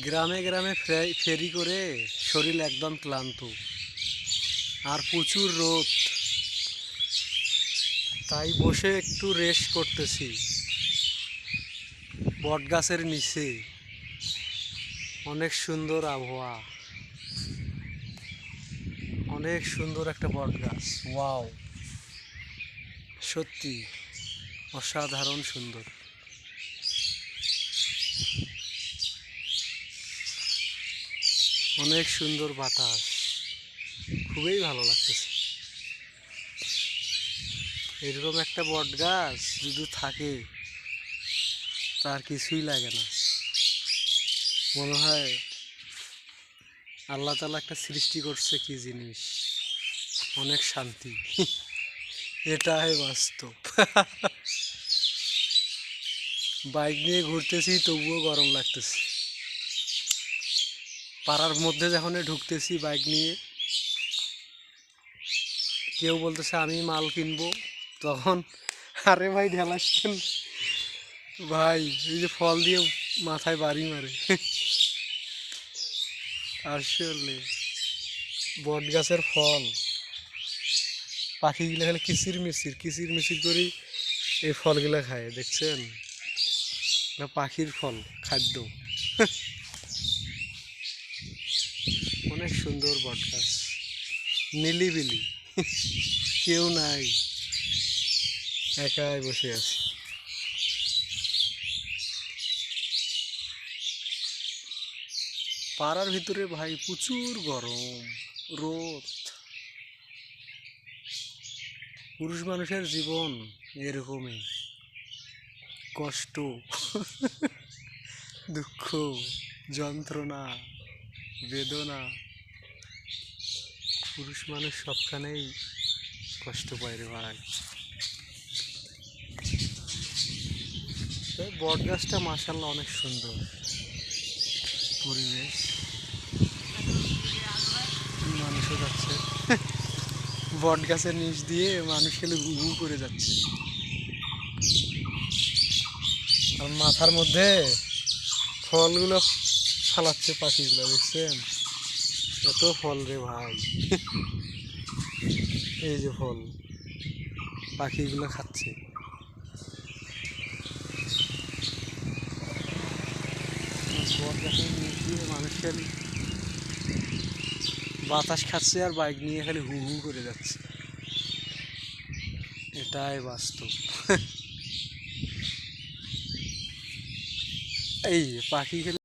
গ্রামে গ্রামে ফেরি করে শরীর একদম ক্লান্ত আর প্রচুর রোদ, তাই বসে একটু রেস্ট করতেছি বটগাছের নিচে। অনেক সুন্দর আবহাওয়া, অনেক সুন্দর একটা বটগাছ। ওয়াও, সত্যি অসাধারণ সুন্দর। অনেক সুন্দর বাতাস, খুবই ভালো লাগতেছে। এরকম একটা বটগাছ যদি থাকে তার কিছুই লাগে না, মনে হয় আল্লাহ তাআলা একটা সৃষ্টি করছে কি জিনিস, অনেক শান্তি। এটাই বাস্তব। বাইক নিয়ে ঘুরতেছি তবুও গরম লাগতেছে। পাড়ার মধ্যে যখন ঢুকতেছি বাইক নিয়ে, কেউ বলতেছে আমি মাল কিনবো, তখন আরে ভাই ঢেলাসছেন ভাই, এই যে ফল দিয়ে মাথায় বাড়ি মারে। আসলে বট গাছের ফল, পাখিগুলো খালি কিচির মিচির করেই এই ফলগুলো খায়, দেখছেন? পাখির ফল, খাদ্য। অনেক সুন্দর বট গাছ, নিলিবিলি, কেউ নাই, একাই বসে আছে। পাড়ার ভিতরে ভাই প্রচুর গরম, রোদ। পুরুষ মানুষের জীবন এরকমই, কষ্ট, দুঃখ, যন্ত্রণা, বেদনা। পুরুষ মানুষ সবখানেই কষ্ট পায় রে ভাই। বট গাছটা মাশাআল্লাহ অনেক সুন্দর পরিবেশ, মানুষও যাচ্ছে বট গাছের নিচ দিয়ে, মানুষ খেলে ঘু ঘু করে যাচ্ছে। আর মাথার মধ্যে ফলগুলো ফালাচ্ছে পাখিগুলো, দেখছেন? এত ফল রে ভাই। এই যে ফল, পাখিগুলো খাচ্ছে। বট গাছের নিচ দিয়ে মানুষ খালি বাতাস খাচ্ছে আর বাইক নিয়ে খালি হু হু করে যাচ্ছে। এটাই বাস্তব। এই পাখি